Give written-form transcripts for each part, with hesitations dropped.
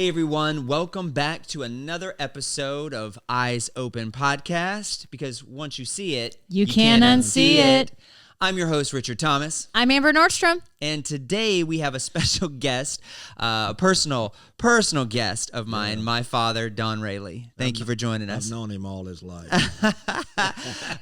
Hey everyone, welcome back to another episode of Eyes Open Podcast, because once you see it, you can't unsee it. I'm your host, Richard Thomas. I'm Amber Nordstrom. And today we have a special guest, a personal guest of mine, my father, Don Railey. Thank you for joining us. I've known him all his life.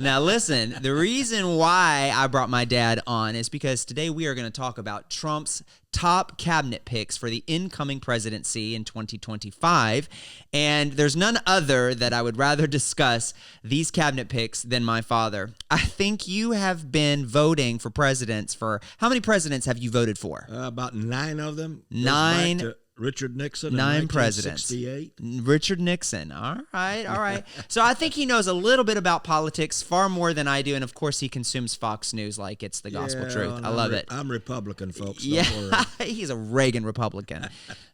Now listen, the reason why I brought my dad on is because today we are going to talk about Trump's top cabinet picks for the incoming presidency in 2025. And there's none other that I would rather discuss these cabinet picks than my father. I think you have been voting for presidents for, how many presidents have you voted for? About 9 of them. Nine. Back to Richard Nixon. 9 presidents. 1968. Richard Nixon. All right. So I think he knows a little bit about politics, far more than I do. And of course, he consumes Fox News like it's the gospel truth. I love it. I'm Republican, folks. Yeah, Don't worry. he's a Reagan Republican.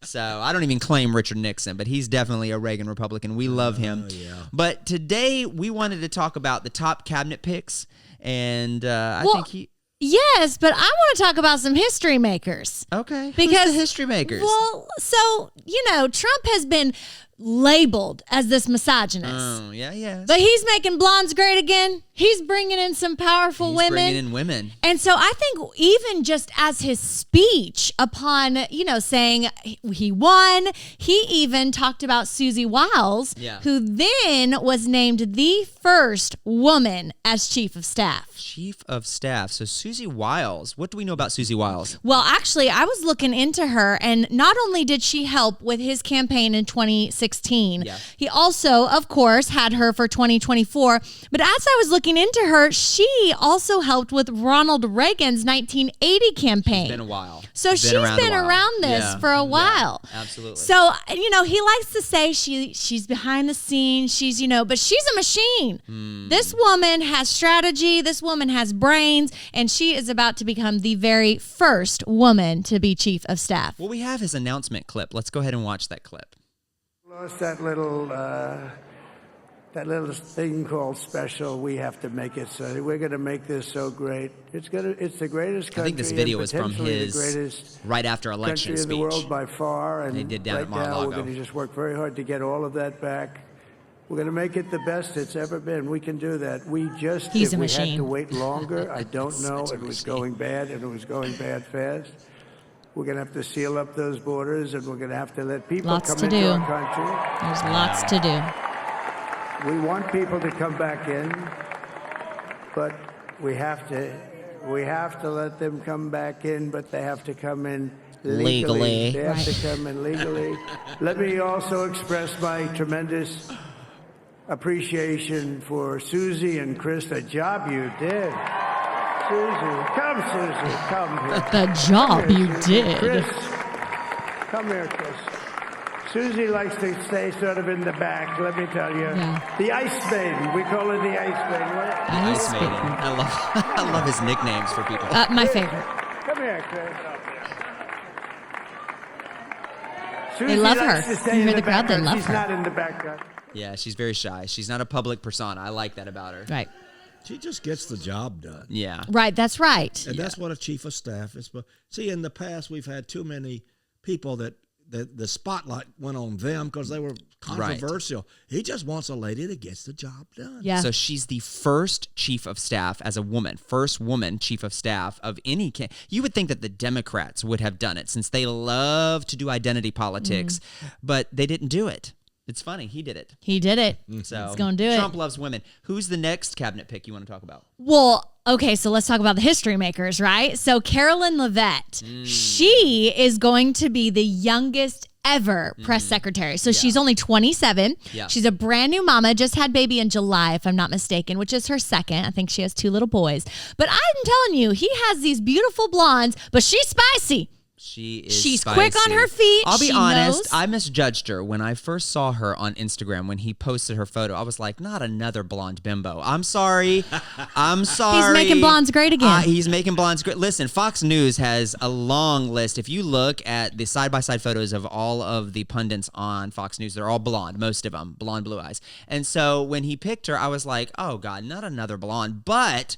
So I don't even claim Richard Nixon, but he's definitely a Reagan Republican. We love him. Yeah. But today we wanted to talk about the top cabinet picks. And I think he... Yes, but I want to talk about some history makers. Okay. Because who's the history makers? Well, so, Trump has been labeled as this misogynist. Oh, yeah. But he's making blondes great again. He's bringing in some powerful women. Bringing in women. And so I think even just as his speech upon, saying he won, he even talked about Susie Wiles, who then was named the first woman as chief of staff. Chief of staff. So Susie Wiles, what do we know about Susie Wiles? Well, actually, I was looking into her, and not only did she help with his campaign in 2016, he also, of course, had her for 2024. But as I was looking into her, she also helped with Ronald Reagan's 1980 campaign. It's been a while. So she's been around this for a while. Yeah, absolutely. So, he likes to say she's behind the scenes, but she's a machine. This woman has strategy, this woman has brains, and she is about to become the very first woman to be chief of staff. Well, we have his announcement clip. Let's go ahead and watch that clip. Lost that little thing called special. We have to make it so. We're going to make this so great. It's the greatest country. I think this video is from his right after election country speech. In the world by far, and they did down right at Mar-a-Lago. now we're going to just work very hard to get all of that back. We're going to make it the best it's ever been. We can do that. He's a we machine. had to wait longer, I don't know. It was going bad, and it was going bad fast. We're going to have to seal up those borders, and we're going to have to let people come into our country. There's lots to do. We want people to come back in, but we have to let them come back in, but they have to come in legally. They have to come in legally. Let me also express my tremendous appreciation for Susie and Chris, the job you did. Susie, come here. The job you did. Chris, come here, Chris. Susie likes to stay sort of in the back, let me tell you. Yeah. The Ice Maiden. We call her the Ice Maiden. Ice Maiden. I love his nicknames for people. My favorite. Come here, Chris. They love her. You hear the crowd, they love her. She's not in the background. Yeah, she's very shy. She's not a public persona. I like that about her. Right. She just gets the job done. Yeah. Right, that's right. And that's what a chief of staff is. See, in the past, we've had too many people that the spotlight went on them because they were controversial. Right. He just wants a lady that gets the job done. Yeah. So she's the first chief of staff as a woman, first woman chief of staff of any. You would think that the Democrats would have done it since they love to do identity politics, but they didn't do it. It's funny. He did it. He did it. So he's going to do it. Trump loves women. Who's the next cabinet pick you want to talk about? Well, okay, so let's talk about the history makers, right? So Carolyn Levitt, she is going to be the youngest ever press secretary. So she's only 27. Yeah. She's a brand new mama, just had baby in July, if I'm not mistaken, which is her second. I think she has 2 little boys. But I'm telling you, he has these beautiful blondes, but she's spicy. She's spicy. quick on her feet. I'll be she honest, knows. I misjudged her when I first saw her on Instagram when he posted her photo. I was like, not another blonde bimbo. I'm sorry. He's making blondes great again. He's making blondes great. Listen, Fox News has a long list. If you look at the side-by-side photos of all of the pundits on Fox News, they're all blonde, most of them, blonde, blue eyes. And so when he picked her, I was like, oh, God, not another blonde. But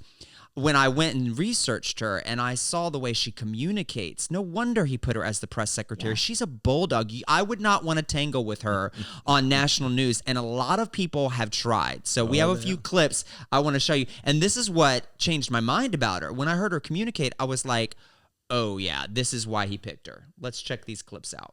when I went and researched her and I saw the way she communicates, no wonder he put her as the press secretary. Yeah. She's a bulldog. I would not want to tangle with her on national news. And a lot of people have tried. So we have a few clips I want to show you. And this is what changed my mind about her. When I heard her communicate, I was like, oh, yeah, this is why he picked her. Let's check these clips out.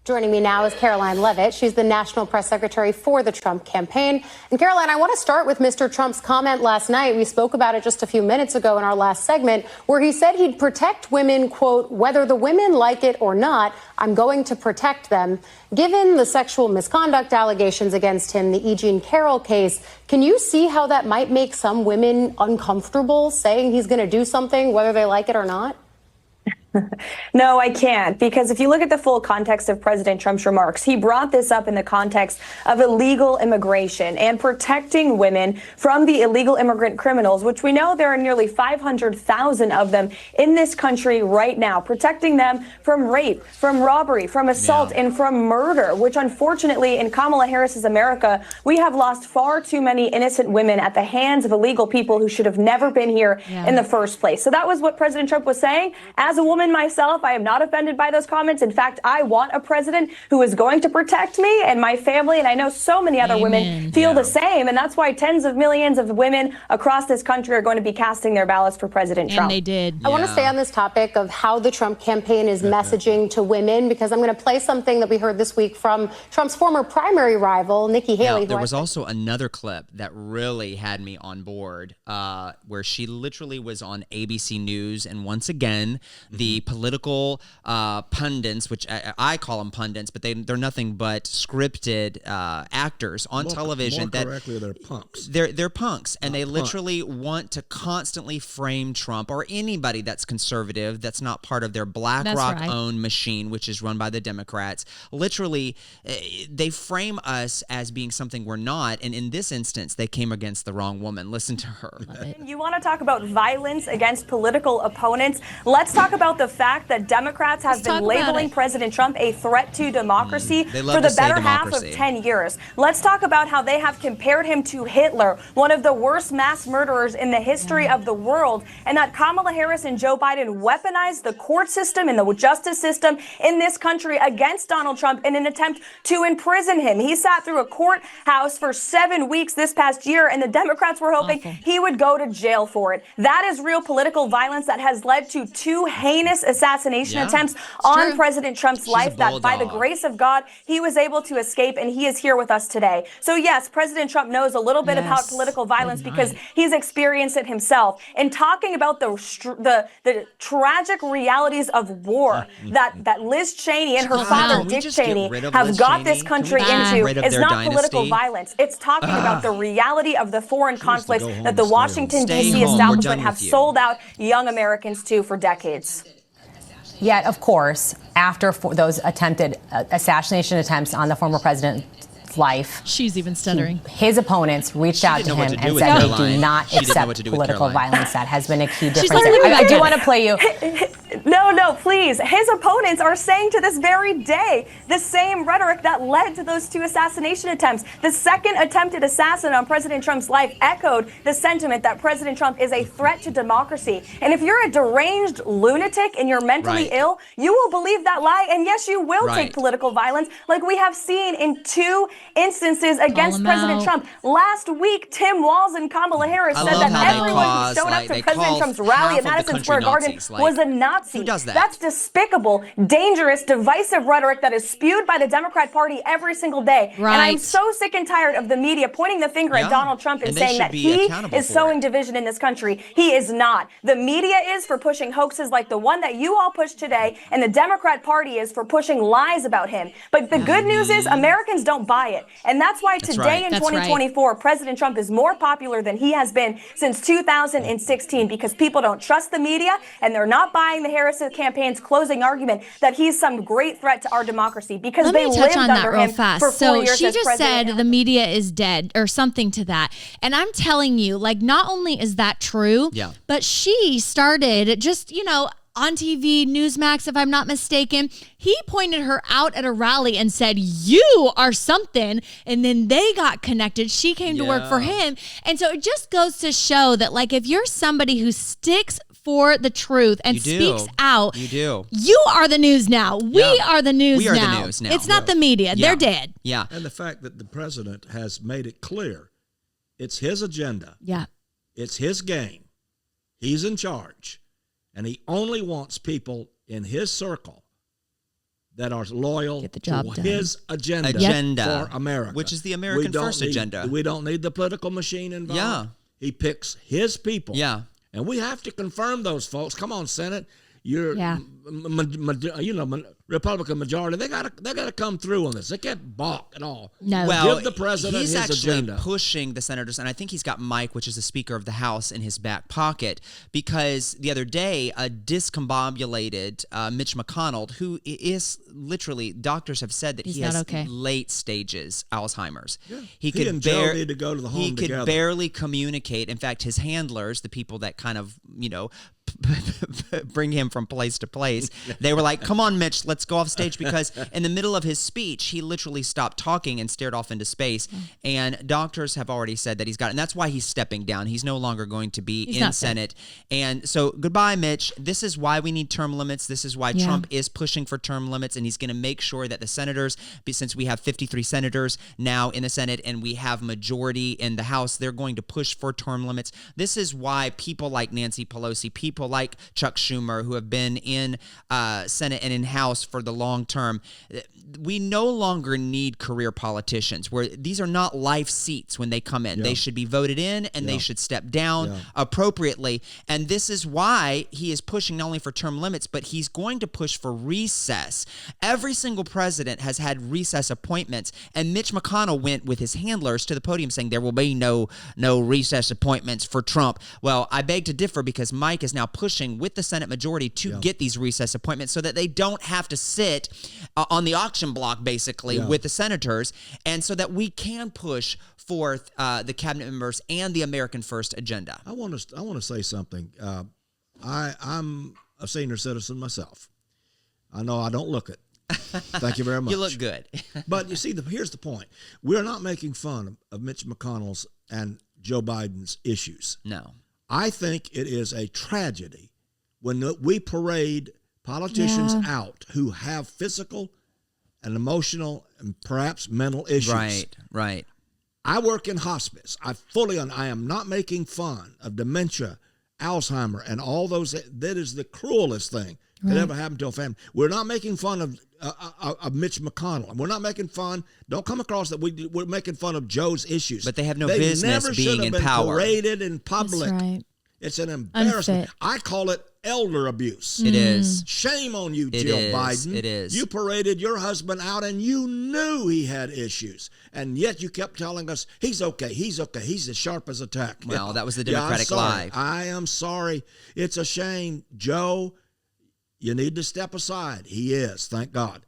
Joining me now is Caroline Levitt. She's the National Press Secretary for the Trump campaign. And Caroline, I want to start with Mr. Trump's comment last night. We spoke about it just a few minutes ago in our last segment, where he said he'd protect women, quote, whether the women like it or not, I'm going to protect them. Given the sexual misconduct allegations against him, the E. Jean Carroll case, can you see how that might make some women uncomfortable saying he's going to do something, whether they like it or not? No, I can't, because if you look at the full context of President Trump's remarks, he brought this up in the context of illegal immigration and protecting women from the illegal immigrant criminals, which we know there are nearly 500,000 of them in this country right now, protecting them from rape, from robbery, from assault, and from murder, which unfortunately in Kamala Harris's America, we have lost far too many innocent women at the hands of illegal people who should have never been here in the first place. So that was what President Trump was saying. As a woman myself, I am not offended by those comments. In fact, I want a president who is going to protect me and my family. And I know so many other women feel the same. And that's why tens of millions of women across this country are going to be casting their ballots for President Trump. And they did. I want to stay on this topic of how the Trump campaign is messaging to women, because I'm going to play something that we heard this week from Trump's former primary rival, Nikki Haley. There was also another clip that really had me on board, where she literally was on ABC News. And once again, the political pundits, which I call them pundits, but they're nothing but scripted actors on television. More correctly, they're punks. They're punks, and they literally want to constantly frame Trump or anybody that's conservative, that's not part of their BlackRock-owned machine, which is run by the Democrats. Literally, they frame us as being something we're not, and in this instance, they came against the wrong woman. Listen to her. You want to talk about violence against political opponents? Let's talk about the fact that Democrats have been labeling President Trump a threat to democracy for the better half of 10 years. Let's talk about how they have compared him to Hitler, one of the worst mass murderers in the history of the world, and that Kamala Harris and Joe Biden weaponized the court system and the justice system in this country against Donald Trump in an attempt to imprison him. He sat through a courthouse for 7 weeks this past year, and the Democrats were hoping he would go to jail for it. That is real political violence that has led to two heinous assassination attempts on President Trump's life, that by the grace of God, he was able to escape, and he is here with us today. So yes, President Trump knows a little bit about political violence because he's experienced it himself. And talking about the tragic realities of war that Liz Cheney and her father, Dick Cheney, have got this country into is not political violence. It's talking about the reality of the foreign conflicts that the Washington, D.C. establishment have sold out young Americans to for decades. Yet, of course, after those attempted assassination attempts on the former president's life, she's even stuttering. His opponents reached out to him and said they do not accept political violence. That has been a key difference. I do want to play you. No, please. His opponents are saying to this very day the same rhetoric that led to those two assassination attempts. The second attempted assassin on President Trump's life echoed the sentiment that President Trump is a threat to democracy. And if you're a deranged lunatic and you're mentally ill, you will believe that lie. And yes, you will take political violence, like we have seen in two instances against President Trump. Last week, Tim Walz and Kamala Harris said that everyone who showed up to President Trump's rally at Madison Square Garden was a Nazi. Who does that? That's despicable, dangerous, divisive rhetoric that is spewed by the Democrat Party every single day. And I'm so sick and tired of the media pointing the finger at Donald Trump and saying that he is sowing division in this country. He is not. The media is for pushing hoaxes like the one that you all pushed today, and the Democrat Party is for pushing lies about him. But the good news is Americans don't buy it. And that's why today in 2024, President Trump is more popular than he has been since 2016, because people don't trust the media and they're not buying the Harris campaign's closing argument that he's some great threat to our democracy, because they lived under him for 4 years. She just said the media is dead or something to that. And I'm telling you, like, not only is that true, but she started just, on TV, Newsmax, if I'm not mistaken. He pointed her out at a rally and said, "You are something." And then they got connected. She came to work for him. And so it just goes to show that, like, if you're somebody who sticks for the truth and speaks out, you are the news now. We are the news now. We are the news now. It's not the media. They're dead. Yeah. And the fact that the president has made it clear it's his agenda. Yeah. It's his game. He's in charge. And he only wants people in his circle that are loyal to his agenda for America. Which is the American First agenda. We don't need the political machine involved. Yeah. He picks his people. Yeah. And we have to confirm those folks. Come on, Senate. You're, Republican majority. They gotta come through on this. They can't balk at all. No. Well, give the president he's his actually agenda. pushing the senators, and I think he's got Mike, which is the Speaker of the House, in his back pocket, because the other day a discombobulated Mitch McConnell, who is literally, doctors have said that he has late stages Alzheimer's. Yeah. He and Joe need to go to the home together. He could barely communicate. In fact, his handlers, the people that kind of bring him from place to place, they were like, "Come on, Mitch, let's go off stage," because in the middle of his speech, he literally stopped talking and stared off into space. And doctors have already said that he's got it. And that's why he's stepping down. He's no longer going to be in Senate. And so goodbye, Mitch. This is why we need term limits. This is why Trump is pushing for term limits. And he's going to make sure that the senators, since we have 53 senators now in the Senate and we have majority in the House, they're going to push for term limits. This is why people like Nancy Pelosi, people like Chuck Schumer, who have been in Senate and in House for the long term, we no longer need career politicians where these are not life seats when they come in. They should be voted in and they should step down appropriately. And this is why he is pushing not only for term limits, but he's going to push for recess. Every single president has had recess appointments, and Mitch McConnell went with his handlers to the podium saying there will be no recess appointments for Trump. Well, I beg to differ, because Mike is now pushing with the Senate majority to get these recess appointments so that they don't have to sit on the auction block, basically, with the senators, and so that we can push forth the cabinet members and the American First agenda. I want to say something. I'm a senior citizen myself. I know I don't look it. Thank you very much. You look good. But you see, here's the point. We're not making fun of Mitch McConnell's and Joe Biden's issues. No. I think it is a tragedy when we parade politicians out who have physical and emotional and perhaps mental issues. Right. I work in hospice. I am not making fun of dementia, Alzheimer, and all those. That is the cruelest thing that ever happened to a family. We're not making fun of Mitch McConnell. We're not making fun. Don't come across that we're making fun of Joe's issues. But they have no business being in power. Paraded in public. That's right. It's an embarrassment. Unfit. I call it elder abuse. It is. Shame on you, Jill Biden. It is. You paraded your husband out and you knew he had issues. And yet you kept telling us, he's okay. He's as sharp as a tack. Well, that was the Democratic lie. I am sorry. It's a shame. Joe, you need to step aside. He is, thank God.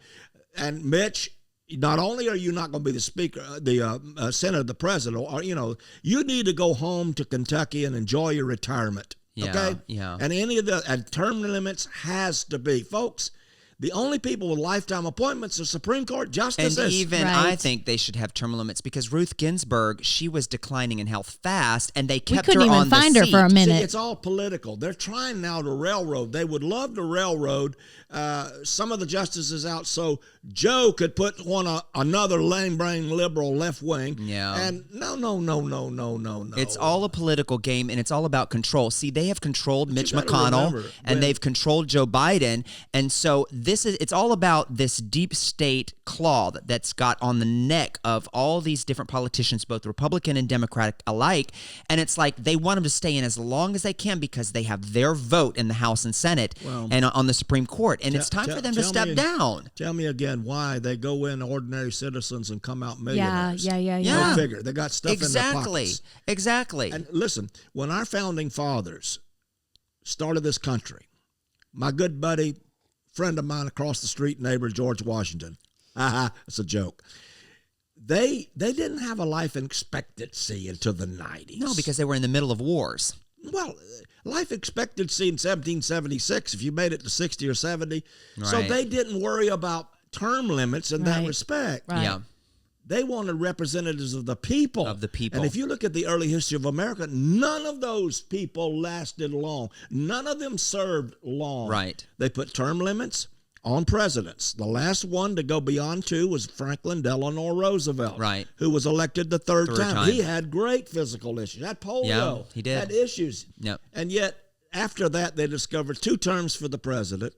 And Mitch, not only are you not going to be the speaker, the Senator, the president, or you need to go home to Kentucky and enjoy your retirement. Okay? Yeah. And term limits has to be. Folks, the only people with lifetime appointments are Supreme Court justices. And even I think they should have term limits, because Ruth Ginsburg, she was declining in health fast, and they kept her on the seat. We couldn't even find her for a minute. See, it's all political. They're trying now to railroad. They would love to railroad some of the justices out so Joe could put another lame-brain liberal left wing. Yeah. And no. It's all a political game, and it's all about control. See, they have controlled Mitch McConnell, and they've controlled Joe Biden, and so it's all about this deep state claw that's got on the neck of all these different politicians, both Republican and Democratic alike. And it's like they want them to stay in as long as they can because they have their vote in the House and Senate and on the Supreme Court. And it's time for them to step down. Tell me again why they go in ordinary citizens and come out millionaires. Yeah. Go figure. They got stuff in their pockets. Exactly. And listen, when our founding fathers started this country, my good buddy, friend of mine across the street, neighbor George Washington. It's a joke. They didn't have a life expectancy until the 90s. No, because they were in the middle of wars. Well, life expectancy in 1776, if you made it to 60 or 70. Right. So they didn't worry about term limits in that respect. Right. Yeah. They wanted representatives of the people. Of the people. And if you look at the early history of America, none of those people lasted long. None of them served long. Right. They put term limits on presidents. The last one to go beyond 2 was Franklin Delano Roosevelt, right, who was elected the third time. He had great physical issues. Had polio. Yeah, he did. Had issues. Yep. And yet, after that, they discovered 2 terms for the president.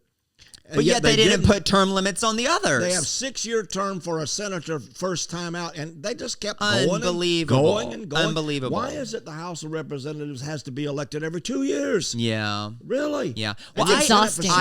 But yet they didn't put term limits on the others. They have 6-year term for a senator first time out, and they just kept going and going and going. Unbelievable. Why is it the House of Representatives has to be elected every 2 years? Yeah. Really? Yeah. Well, it's exhausting.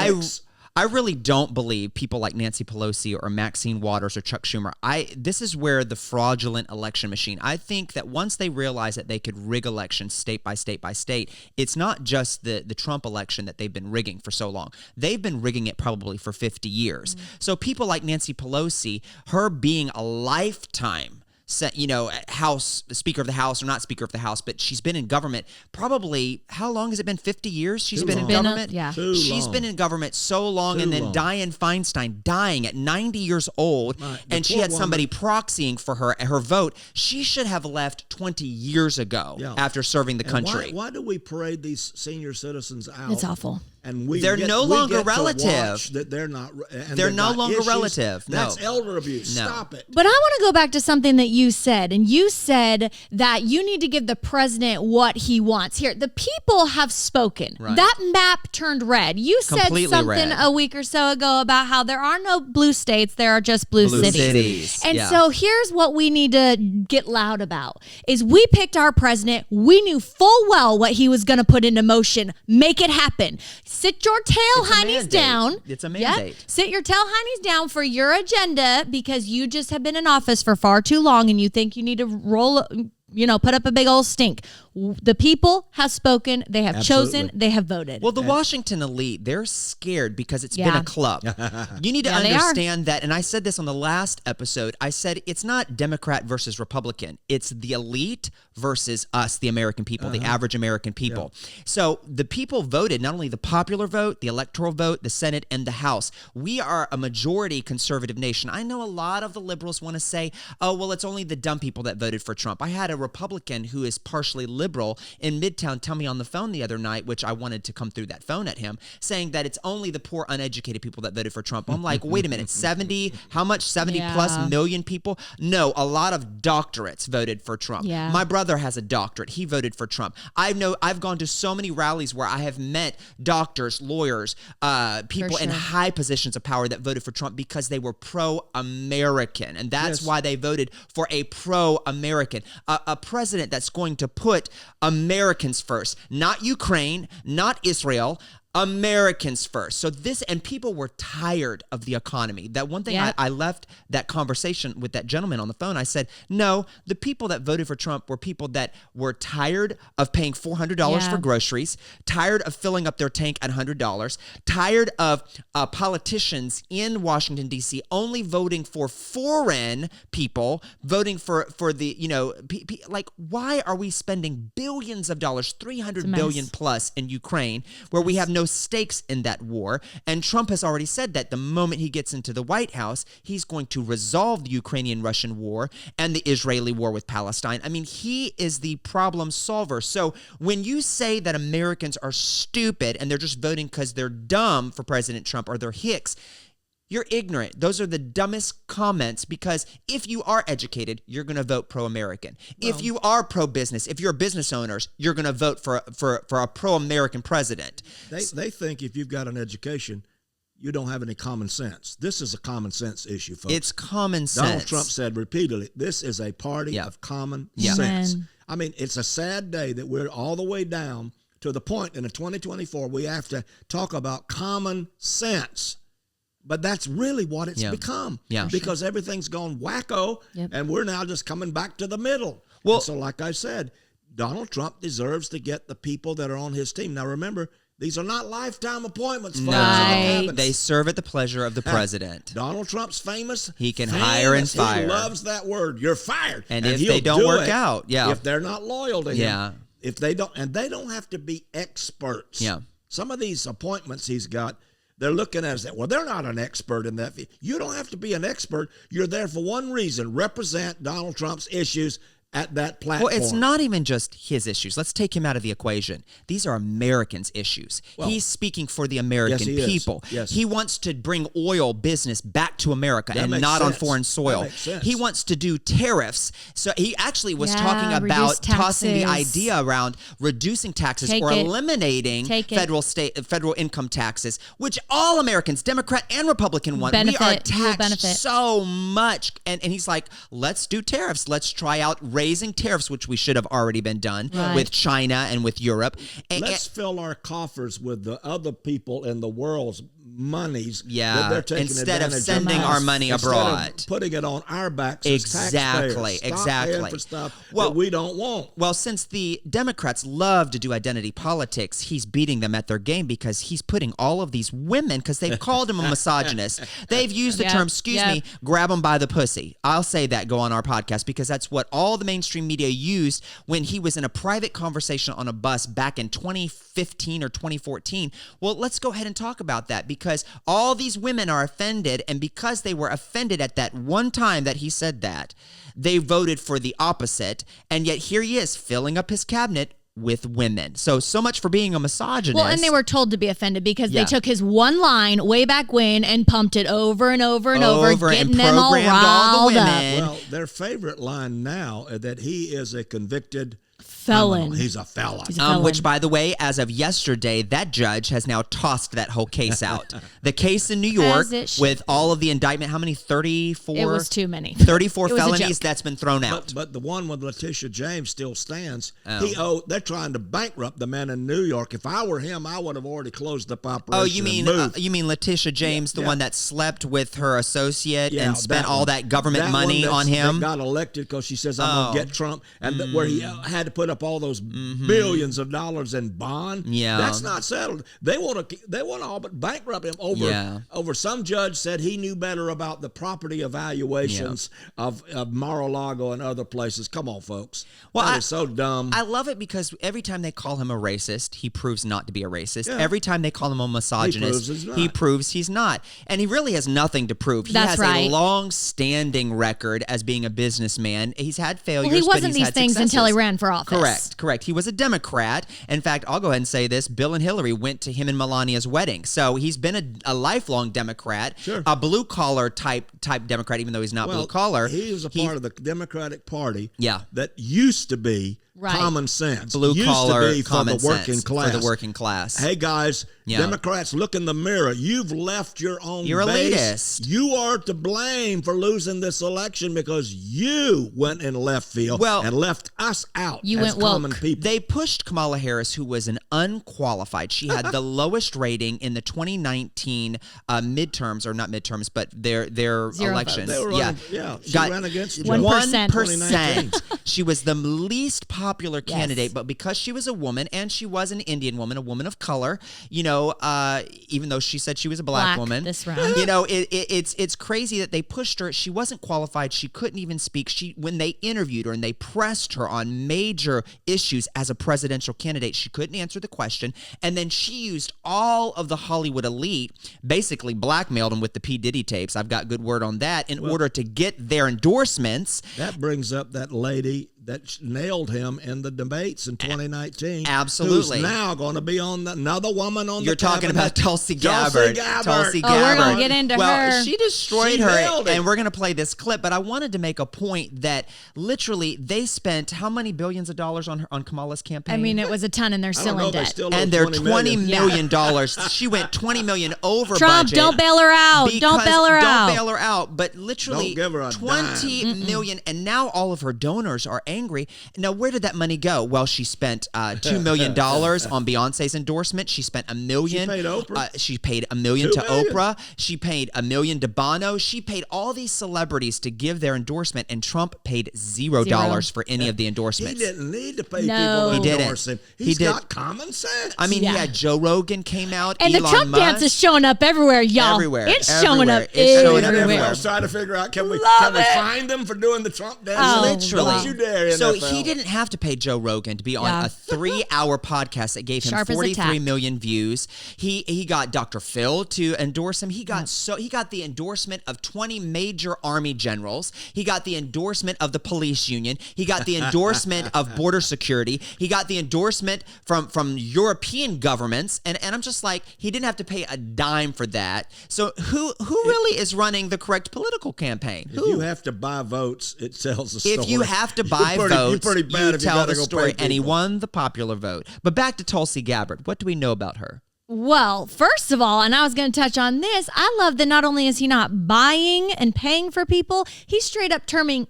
I really don't believe people like Nancy Pelosi or Maxine Waters or Chuck Schumer. This is where the fraudulent election machine. I think that once they realize that they could rig elections state by state by state, it's not just the Trump election that they've been rigging for so long. They've been rigging it probably for 50 years. Mm-hmm. So people like Nancy Pelosi, her being a lifetime House Speaker of the House, or not Speaker of the House, but she's been in government probably, how long has it been? 50 years she's been in government? She's been in government so long, and then Dianne Feinstein dying at 90 years old, and she had somebody proxying for her vote. She should have left 20 years ago after serving the country. Why do we parade these senior citizens out? It's awful. And they're no longer relative. That they're not. They're no longer relative. No. That's elder abuse. No. Stop it. But I want to go back to something that you said, and you said that you need to give the president what he wants. Here, the people have spoken. Right. That map turned red. You said Completely something red. a week or so ago about how there are no blue states, there are just blue cities. And so here's what we need to get loud about: is we picked our president. We knew full well what he was going to put into motion. Make it happen. Sit your tail heinies down. It's a mandate. Yep. Sit your tail heinies down for your agenda, because you just have been in office for far too long and you think you need to put up a big old stink. The people have spoken. They have chosen. They have voted. Well, the Washington elite, they're scared because it's been a club. You need to understand that, and I said this on the last episode, I said it's not Democrat versus Republican. It's the elite versus us, the American people, the average American people. So the people voted, not only the popular vote, the electoral vote, the Senate, and the House. We are a majority conservative nation. I know a lot of the liberals want to say, oh, well, it's only the dumb people that voted for Trump. I had a Republican who is partially liberal in Midtown tell me on the phone the other night, which I wanted to come through that phone at him, saying that it's only the poor, uneducated people that voted for Trump. I'm like, wait a minute, 70 plus million people? No, a lot of doctorates voted for Trump. Yeah. My brother has a doctorate. He voted for Trump. I've gone to so many rallies where I have met doctors, lawyers, people in high positions of power that voted for Trump because they were pro-American. And that's why they voted for a pro-American, a president that's going to put Americans first, not Ukraine, not Israel, Americans first. So and people were tired of the economy. That one thing I left that conversation with that gentleman on the phone. I said, no, the people that voted for Trump were people that were tired of paying $400 for groceries, tired of filling up their tank at $100, tired of politicians in Washington, D.C. only voting for foreign people, voting for the, like, why are we spending billions of dollars, $300 billion plus in Ukraine, where we have no stakes in that war? And Trump has already said that the moment he gets into the White House, he's going to resolve the Ukrainian-Russian war and the Israeli war with Palestine. I mean, he is the problem solver. So when you say that Americans are stupid and they're just voting because they're dumb for President Trump or they're hicks, you're ignorant. Those are the dumbest comments, because if you are educated, you're going to vote pro-American. If you are pro-business, if you're business owners, you're going to vote for a pro-American president. They think if you've got an education, you don't have any common sense. This is a common sense issue, folks. It's common sense. Donald Trump said repeatedly, this is a party of common sense. I mean, it's a sad day that we're all the way down to the point in 2024 we have to talk about common sense. But that's really what it's become, because everything's gone wacko, and we're now just coming back to the middle. Well, and so like I said, Donald Trump deserves to get the people that are on his team. Now, remember, these are not lifetime appointments, folks. No, they serve at the pleasure of the president. Donald Trump's famous. He can hire and fire. He loves that word. You're fired. And if they don't work out, if they're not loyal to him. if they don't, and they don't have to be experts. Yeah. Some of these appointments he's got, they're looking at us, well, they're not an expert in that. You don't have to be an expert. You're there for one reason, represent Donald Trump's issues at that platform. Well, it's not even just his issues. Let's take him out of the equation. These are Americans' issues. Well, he's speaking for the American people. Yes. He wants to bring oil business back to America and not on foreign soil. That makes sense. He wants to do tariffs. So he actually was talking about tossing the idea around reducing taxes eliminating federal income taxes, which all Americans, Democrat and Republican, want. We are taxed so much. And he's like, let's do tariffs. Let's try out raising tariffs, which we should have already been done with China and with Europe. Let's fill our coffers with the other people in the world's monies that they're taking instead of advantage sending our money abroad. Instead of putting it on our backs as taxpayers. Stop paying for stuff that we don't want. Well, since the Democrats love to do identity politics, he's beating them at their game because he's putting all of these women, because they've called him a misogynist. They've used the term, grab them by the pussy. I'll say that, go on our podcast, because that's what all the mainstream media used when he was in a private conversation on a bus back in 2015 or 2014. Well, let's go ahead and talk about that, because all these women are offended, and because they were offended at that one time that he said that, they voted for the opposite, and yet here he is filling up his cabinet with women. So much for being a misogynist. Well, and they were told to be offended because they took his one line way back when and pumped it over and over and over, getting them all riled up. Well, their favorite line now is that he is a convicted felon. He's a felon. Which, by the way, as of yesterday, that judge has now tossed that whole case out. The case in New York with all of the indictment, how many? 34? It was too many. 34 felonies that's been thrown out. But the one with Letitia James still stands. They're trying to bankrupt the man in New York. If I were him, I would have already closed up operation. Oh, you mean Letitia James, the one that slept with her associate and spent all that government money on him? That got elected because she says, I'm going to get Trump. And where he had to put up all those billions of dollars in bond. That's not settled. They want to all but bankrupt him over some judge said he knew better about the property evaluations of Mar-a-Lago and other places. Come on, folks. Well, that is so dumb. I love it because every time they call him a racist, he proves not to be a racist. Every time they call him a misogynist, he proves he's not. And he really has nothing to prove. He has a long-standing record as being a businessman. He's had failures, he wasn't but he's these had things successes. until he ran for office. Correct. He was a Democrat. In fact, I'll go ahead and say this. Bill and Hillary went to him and Melania's wedding. So he's been a lifelong Democrat, a blue-collar type Democrat, even though he's not blue-collar. He was a part of the Democratic Party that used to be common sense. Blue-collar common sense for the working class. Hey, guys, Democrats, look in the mirror. You've left your own You're base. Elitist. You are to blame for losing this election because you went in left field and left us out as common people. They pushed Kamala Harris, who was an unqualified. She had the lowest rating in the 2019 midterms, or not midterms, but their elections. She ran against 1%. She was the least popular candidate, but because she was a woman and she was an Indian woman, a woman of color, even though she said she was a black woman, this round. It's crazy that they pushed her. She wasn't qualified. She couldn't even speak. When they interviewed her and they pressed her on major issues as a presidential candidate, she couldn't answer the question. And then she used all of the Hollywood elite, basically blackmailed them with the P. Diddy tapes. I've got good word on that in order to get their endorsements. That brings up that lady that nailed him in the debates in 2019. Absolutely. Who's now going to be on another woman on You're the talking cabinet. about Tulsi Gabbard. Tulsi Gabbard. We're going to get into her. She destroyed her, and we're going to play this clip, but I wanted to make a point that literally they spent how many billions of dollars on Kamala's campaign? I mean, it was a ton, and they're still in debt. And they're $20 million. She went $20 million over Trump, budget. don't bail her out. Don't bail her out. Don't bail her out. But literally $20 million, and now all of her donors are angry. Now, where did that money go? Well, she spent $2 million on Beyonce's endorsement. She spent $1 million. She paid Oprah. She paid $1 million to Oprah. She paid $1 million to Bono. She paid all these celebrities to give their endorsement, and Trump paid $0 for any of the endorsements. He didn't need to pay people to endorse him. He's got common sense. I mean, he had Joe Rogan came out, and Elon the Trump Musk. dance is showing up everywhere, y'all. Everywhere. It's showing up everywhere. Everyone's trying to figure out, can we find them for doing the Trump dance? Oh, Literally. Don't you dare. So he didn't have to pay Joe Rogan to be on a 3-hour podcast that gave him 43 million views. He got Dr. Phil to endorse him. He got the endorsement of 20 major army generals. He got the endorsement of the police union. He got the endorsement of border security. He got the endorsement from European governments. And I'm just like, he didn't have to pay a dime for that. So who really is running the correct political campaign? If you have to buy votes, it tells the story. If you have to buy votes, you tell the story. And he won the popular vote. But back to Tulsi Gabbard. What do we know about her? Well, first of all, and I was going to touch on this, I love that not only is he not buying and paying for people, he's straight up turning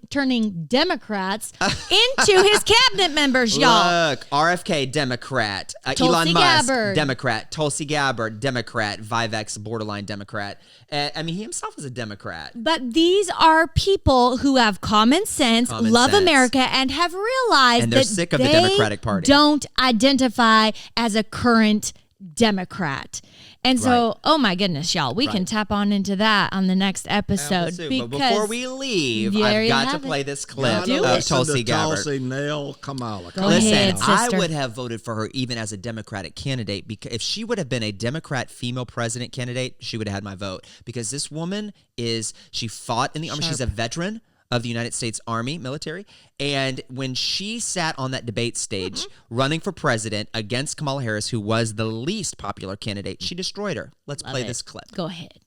Democrats into his cabinet members, y'all. Look, RFK, Democrat. Tulsi Elon Musk, Gabbard. Democrat. Tulsi Gabbard, Democrat. Vivek's borderline Democrat. I mean, he himself is a Democrat. But these are people who have common sense, love America, and have realized and they're that sick of the Democratic Party. Don't identify as a current Democrat. And so, oh my goodness, y'all, we can tap on into that on the next episode. But before we leave, I've got to play this clip of Tulsi Gabbard. Tulsi nail Kamala. Listen, I would have voted for her even as a Democratic candidate, because if she would have been a Democrat female president candidate, she would have had my vote. Because this woman she fought in the army. She's a veteran of the United States Army military. And when she sat on that debate stage running for president against Kamala Harris, who was the least popular candidate, she destroyed her. Let's play this clip. Go ahead.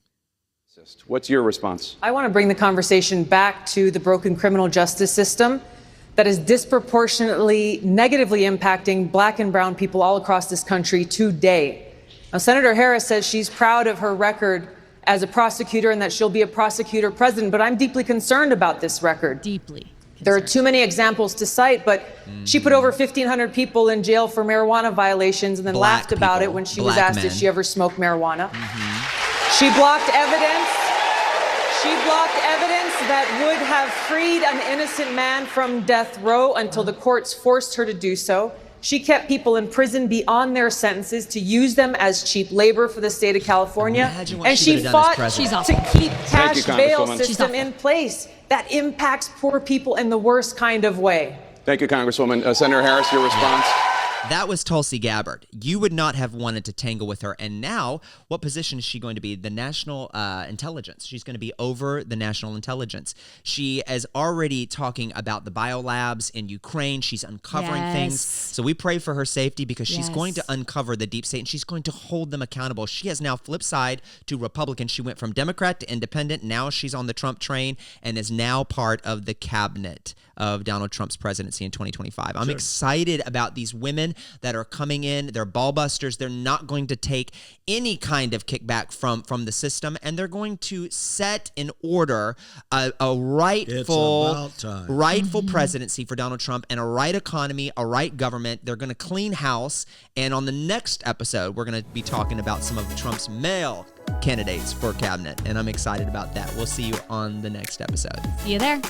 What's your response? I want to bring the conversation back to the broken criminal justice system that is disproportionately negatively impacting black and brown people all across this country today. Now, Senator Harris says she's proud of her record as a prosecutor and that she'll be a prosecutor president, but I'm deeply concerned about this record. There are too many examples to cite, but she put over 1,500 people in jail for marijuana violations and then laughed about it when she was asked if she ever smoked marijuana. She blocked evidence. She blocked evidence that would have freed an innocent man from death row until the courts forced her to do so. She kept people in prison beyond their sentences to use them as cheap labor for the state of California. And she fought to keep cash bail system in place that impacts poor people in the worst kind of way. Thank you, Congresswoman. Senator Harris, your response? That was Tulsi Gabbard. You would not have wanted to tangle with her. And now, what position is she going to be? The national intelligence. She's going to be over the national intelligence. She is already talking about the biolabs in Ukraine. She's uncovering things. So we pray for her safety, because she's going to uncover the deep state, and she's going to hold them accountable. She has now flipped side to Republican. She went from Democrat to independent. Now she's on the Trump train and is now part of the cabinet of Donald Trump's presidency in 2025. I'm excited about these women that are coming in. They're ball busters. They're not going to take any kind of kickback from the system, and they're going to set in order a rightful presidency for Donald Trump, and a right economy, a right government. They're going to clean house. And on the next episode, we're going to be talking about some of Trump's male candidates for cabinet, and I'm excited about that. We'll see you on the next episode. See you there.